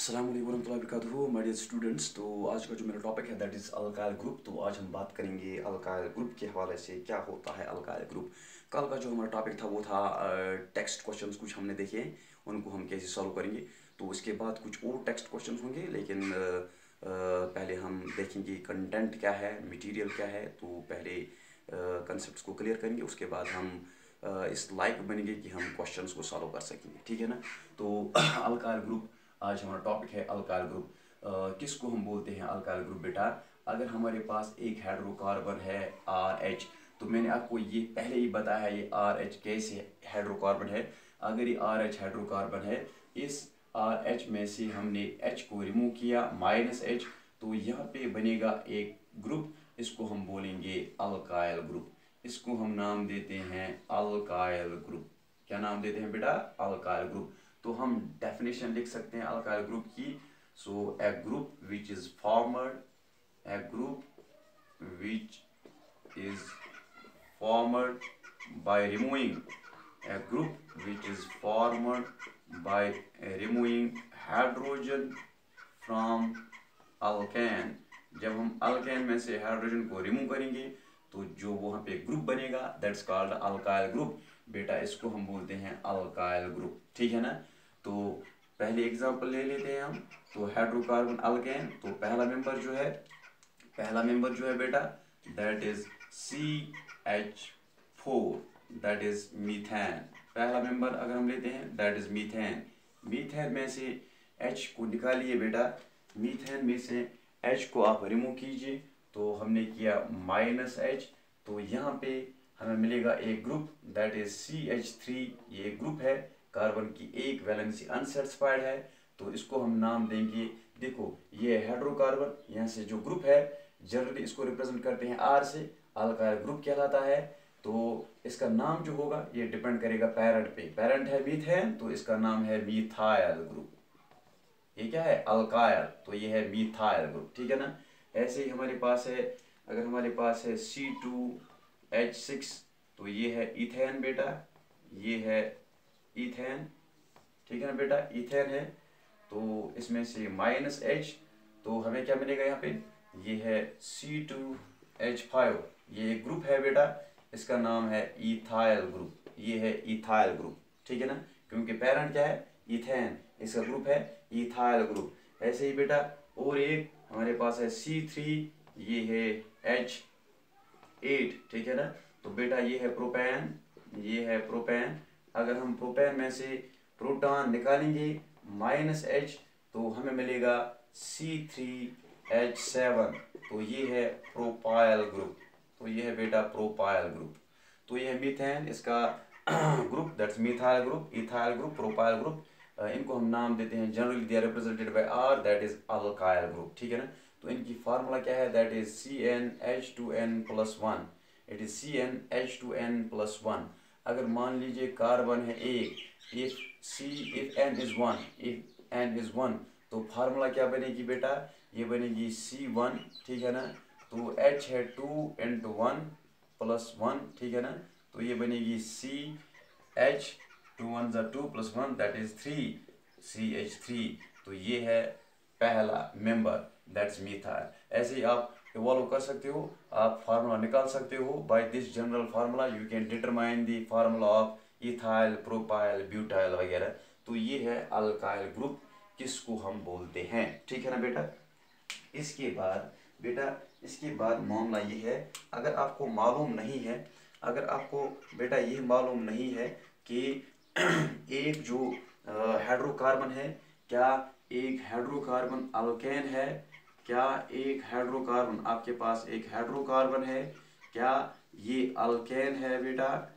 अस्सलाम वालेकुम warahmatullahi wabarakatuh my dear students. तो आज का जो मेरा टॉपिक है दैट इज़ अल्काइल ग्रुप। तो आज हम बात करेंगे अल्काइल ग्रुप के हवाले से क्या होता है अल्काइल ग्रुप। कल का जो हमारा टॉपिक था वो था टेक्स्ट क्वेश्चंस कुछ हमने देखे, उनको हम कैसे सॉल्व करेंगे। तो उसके बाद कुछ और टेक्स्ट क्वेश्चंस होंगे, लेकिन पहले हम देखेंगे कंटेंट क्या है, मटेरियल क्या है। तो पहले कंसेप्ट को क्लियर करेंगे, उसके बाद हम इस लायक बनेंगे कि हम क्वेश्चंस को सॉल्व कर सकेंगे, ठीक है ना। तो अल्काइल ग्रुप आज हमारा टॉपिक है अल्काइल ग्रुप। किसको हम बोलते हैं अल्काइल ग्रुप बेटा? अगर हमारे पास एक हाइड्रोकार्बन है RH, तो मैंने आपको ये पहले ही बताया है ये RH कैसे हाइड्रोकार्बन है। अगर ये RH हाइड्रोकार्बन है, इस RH में से हमने H को रिमूव किया -H, तो यहाँ पे बनेगा एक ग्रुप, इसको हम बोलेंगे अल्काइल ग्रुप। इसको हम नाम देते हैं अल्काइल ग्रुप। क्या नाम देते हैं बेटा? Alkyl group. तो हम डेफिनेशन लिख सकते हैं अल्काइल ग्रुप की। So a group which is formed, a group which is formed by removing, a group which is formed by removing hydrogen from alkane. जब हम अल्केन में से हाइड्रोजन को रिमूव करेंगे तो जो वहाँ पे ग्रुप बनेगा दैट्स कॉल्ड अल्काइल ग्रुप। बेटा इसको हम बोलते हैं अल्काइल ग्रुप, ठीक है ना। तो पहले एग्जांपल ले लेते हैं हम। तो हाइड्रोकार्बन अल्केन, तो पहला मेंबर जो है बेटा that is CH4, that is methane. पहला मेंबर अगर हम लेते हैं दैट इज मीथेन। मीथेन में से H को निकालिए बेटा, मीथेन में से H को आप रिमूव कीजिए। तो हमने किया -H, तो यहाँ पे हमें मिलेगा एक ग्रुप दैट इज CH3। ये एक ग्रुप है, कार्बन की एक वैलेंसी अनसेटिस्फाइड है, तो इसको हम नाम देंगे। देखो ये हाइड्रोकार्बन, यहाँ से जो ग्रुप है जनरली इसको रिप्रेजेंट करते हैं R से, अल्काइल ग्रुप कहलाता है। तो इसका नाम जो होगा ये डिपेंड करेगा पेरेंट पे। पेरेंट है मीथेन, तो इसका नाम है मिथाइल ग्रुप। ये क्या है? अल्काइल, तो ये है मिथाइल ग्रुप, ठीक है ना। ऐसे ही हमारे पास है, अगर हमारे पास है C2H6, तो ये है इथेन बेटा, ये है इथेन, ठीक है ना बेटा, इथेन है। तो इसमें से -H, तो हमें क्या मिलेगा यहाँ पे? ये है C2H5, ये एक ग्रुप है बेटा, इसका नाम है इथाइल ग्रुप। ये है इथाइल ग्रुप, ठीक है ना, क्योंकि पेरेंट क्या है? इथेन, इसका ग्रुप है इथाइल ग्रुप। ऐसे ही बेटा और एक हमारे पास है C3, ये है H8, ठीक है ना। तो बेटा ये है प्रोपेन, ये है प्रोपेन। अगर हम प्रोपेन में से प्रोटॉन निकालेंगे -H, तो हमें मिलेगा C3H7, तो ये है प्रोपाइल ग्रुप। तो ये है बेटा प्रोपाइल ग्रुप। तो ये है मीथेन, इसका group that's methyl group, ethyl group, propyl group. इनको हम नाम देते हैं generally they are represented by R, that is alkyl group, ठीक है ना। तो इनकी फार्मूला क्या है? That is CnH2n+1, it is CnH2n+1। अगर मान लीजिए कार्बन है एक, इफ n is 1, तो फार्मूला क्या बनेगी बेटा? ये बनेगी C1, ठीक है ना। तो H है 2 × 1+1, ठीक है ना। तो ये बनेगी CH, 2 1 2 + 1 दैट इज 3, CH3। तो ये है पहला मेंबर दैट्स मिथाइल। ऐसे ही आप इवॉल्व कर सकते हो, आप फार्मूला निकाल सकते हो। By this general formula you can determine the formula of ethyl, propyl, butyl वगैरह। तो ये है अल्काइल ग्रुप, किसको हम बोलते हैं, ठीक है ना बेटा। इसके बाद बेटा, इसके बाद मामला ये है, अगर आपको मालूम नहीं है, अगर आपको बेटा ये मालूम नहीं है कि एक जो हाइड्रोकार्बन है, क्या एक हाइड्रोकार्बन अल्केन है, क्या एक हाइड्रोकार्बन आपके पास एक हाइड्रोकार्बन है, क्या ये अल्केन है बेटा,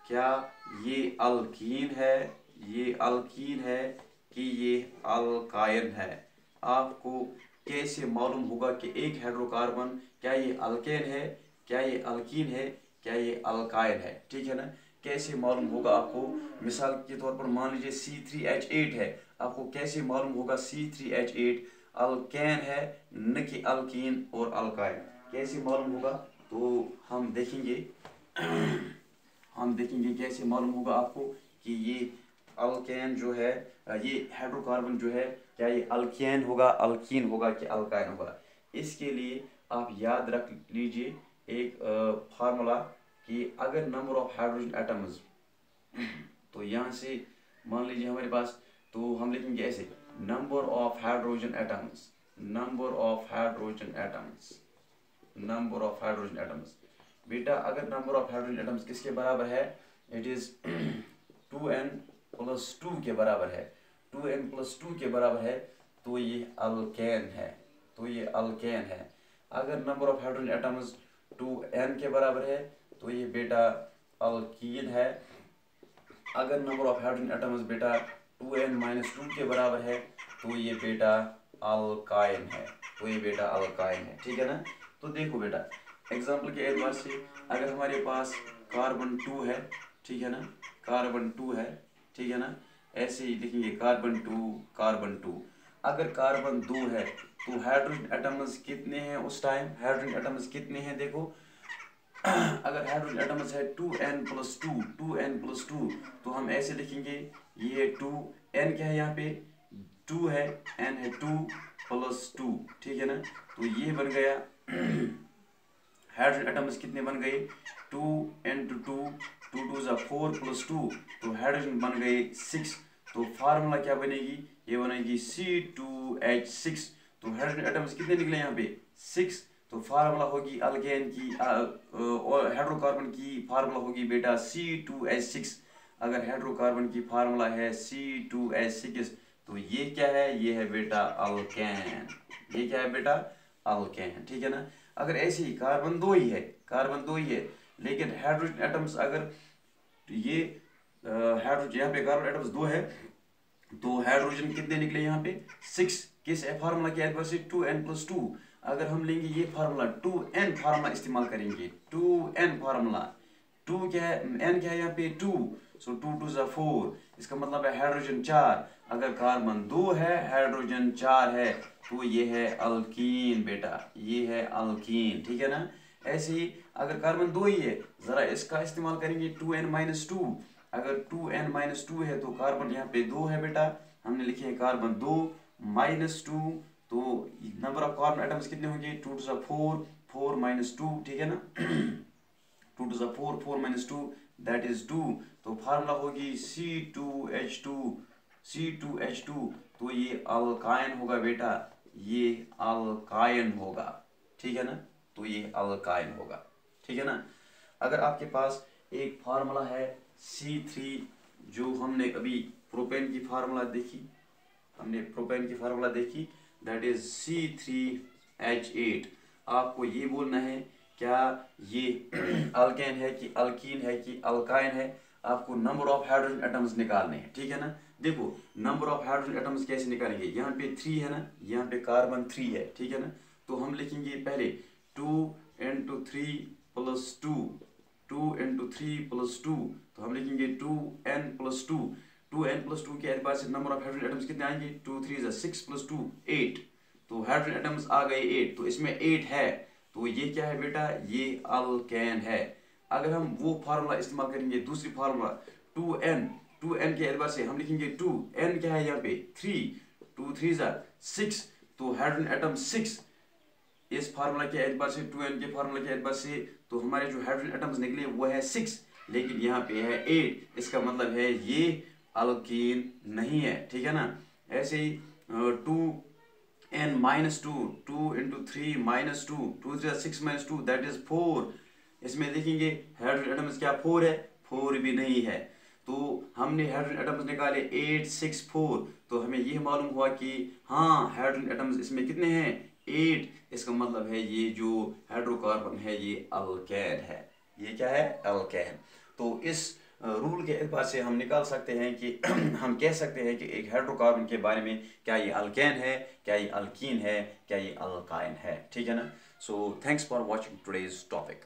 क्या ये अल्कीन है, ये अल्कीन है कि ये अल्काइन है। आपको कैसे मालूम होगा कि एक हाइड्रोकार्बन क्या ये अल्केन है, क्या ये अल्कीन है, क्या ये अल्काइन है, ठीक है ना। कैसे मालूम होगा आपको? मिसाल के तौर पर मान लीजिए C3H8 है, आपको कैसे मालूम होगा C3H8 अल्केन है न कि अल्कीन और अल्काइन? कैसे मालूम होगा? तो हम देखेंगे कैसे मालूम होगा आपको कि ये अल्केन जो है ये हाइड्रोकार्बन जो है, क्या ये अल्केन होगा, अल्कीन होगा कि अल्काइन होगा? इसके लिए आप याद रख लीजिए एक फार्मूला कि अगर नंबर ऑफ हाइड्रोजन एटम्स, तो यहाँ से मान लीजिए हमारे पास, तो हम लिखेंगे ऐसे number of hydrogen atoms, number of hydrogen atoms, number of hydrogen atoms. बेटा अगर नंबर ऑफ हाइड्रोजन एटम्स किसके बराबर है, इट इज 2n+2 के बराबर है, 2n+2 के बराबर है, तो ये अल्केन है, तो ये अल्केन है। अगर number of hydrogen atoms 2n के बराबर है तो ये बेटा अल्कीन है। अगर नंबर ऑफ हाइड्रोजन एटम्स बेटा 2n-2 के बराबर है तो ये बेटा अल्काइन है, तो ये बेटा अल्काइन है, ठीक है ना। तो देखो बेटा एग्जाम्पल के एतबार से अगर हमारे पास कार्बन 2 है, ठीक है ना, कार्बन 2 है, ठीक है ना, ऐसे ही लिखेंगे कार्बन 2, कार्बन 2। अगर कार्बन 2 है तो हाइड्रोजन एटम्स कितने हैं उस टाइम, हाइड्रोजन एटम्स कितने हैं देखो, अगर हाइड्रोजन एटम्स है 2n+2, 2n+2, तो हम ऐसे लिखेंगे ये 2, n क्या है यहाँ पे 2 है, n है 2+2, ठीक है ना। तो ये बन गया हाइड्रोजन एटम्स कितने बन गए 2n×2, 2×2 = 4+2, तो हाइड्रोजन बन गए 6। तो फार्मूला क्या बनेगी, ये बनेगी C2H6। तो हाइड्रोजन एटम्स कितने निकले यहाँ पे 6। तो फार्मूला होगी अल्केन की और हाइड्रोकार्बन की फार्मूला होगी बेटा C2H6। अगर हाइड्रोकार्बन की फार्मूला है C2H6 तो ये क्या है, ये है बेटा अल्केन, ये क्या है बेटा अल्केन, ठीक है ना। अगर ऐसे ही कार्बन 2 ही है, कार्बन 2 ही है, लेकिन हाइड्रोजन एटम्स अगर ये हाइड्रोजन यहाँ पे कार्बन एटम्स 2 है तो हाइड्रोजन कितने निकले यहाँ पे 6। किस फार्मूला के एतबार से 2n+2। अगर हम लेंगे ये फार्मूला 2n फार्मूला इस्तेमाल करेंगे, 2n फार्मूला, 2 क्या है, n क्या है यहाँ पे 2, सो 2×2 = 4, इसका मतलब है हाइड्रोजन 4। अगर कार्बन 2 है हाइड्रोजन 4 है तो ये है अल्कीन बेटा, ये है अल्कीन, ठीक है ना। ऐसे ही अगर कार्बन 2 ही है, जरा इसका इस्तेमाल करेंगे 2n-2। अगर 2n-2 है तो कार्बन यहाँ पे 2 है बेटा, हमने लिखे हैं कार्बन 2 -2, तो नंबर ऑफ कार्बन एटम्स कितने होंगे 2×4, 4-2, ठीक है ना 2×4, 4-2 दैट इज 2। तो फार्मूला होगी C2H2, C2H2, तो ये अल्काइन होगा बेटा, ये अल्काइन होगा, ठीक है ना, तो ये अल्काइन होगा, ठीक है ना। अगर आपके पास एक फार्मूला है C3, जो हमने अभी प्रोपेन की फार्मूला देखी, हमने प्रोपेन की फार्मूला देखी दैट इज C3H8। आपको ये बोलना है क्या ये अल्केन है कि अल्कीन है कि अल्काइन है, आपको नंबर ऑफ हाइड्रोजन एटम्स निकालने हैं, ठीक है ना। देखो नंबर ऑफ हाइड्रोजन एटम्स कैसे निकालेंगे, यहाँ पे 3 है ना, यहाँ पे कार्बन 3 है, ठीक है ना। तो हम लिखेंगे पहले 2n×3+2, 2n×3+2, तो हम लिखेंगे 2n+2, 2n+2 के एतबार से नंबर ऑफ हाइड्रोजन एटम्स कितने आएंगे 2×3 = 6+2 8। तो हाइड्रोजन एटम्स आ गए 8, तो इसमें 8 है, तो ये क्या है बेटा, ये अल्केन है। अगर हम वो फार्मूला इस्तेमाल करेंगे दूसरी फार्मूला 2n, 2n के एतबार से हम लिखेंगे 2, n क्या है यहाँ पे 3, 2×3 = 6, तो हाइड्रोजन एटम 6। इस फार्मूला के एतबार से 2n के फार्मूला के एतबार से तो हमारे जो हाइड्रोजन एटम्स निकले वो है 6, लेकिन यहाँ पे है 8, इसका मतलब है ये अल्कीन नहीं है, ठीक है ना। ऐसे ही 2n-2, 2×3-2, 2×3 = 6-2 दैट इज 4। इसमें देखेंगे हाइड्रोजन एटम्स क्या 4 है, 4 भी नहीं है। तो हमने हाइड्रोजन एटम्स निकाले 8, 6, 4, तो हमें यह मालूम हुआ कि हाँ हाइड्रोजन एटम्स इसमें कितने हैं 8। इसका मतलब है ये जो हाइड्रोकार्बन है ये अल्केन है, ये क्या है अल्केन। तो इस रूल के एतबार से हम निकाल सकते हैं कि हम कह सकते हैं कि एक हाइड्रोकार्बन के बारे में क्या ये अल्केन है, क्या ये अल्कीन है, क्या ये अल्काइन है, ठीक है ना। So thanks for watching today's topic.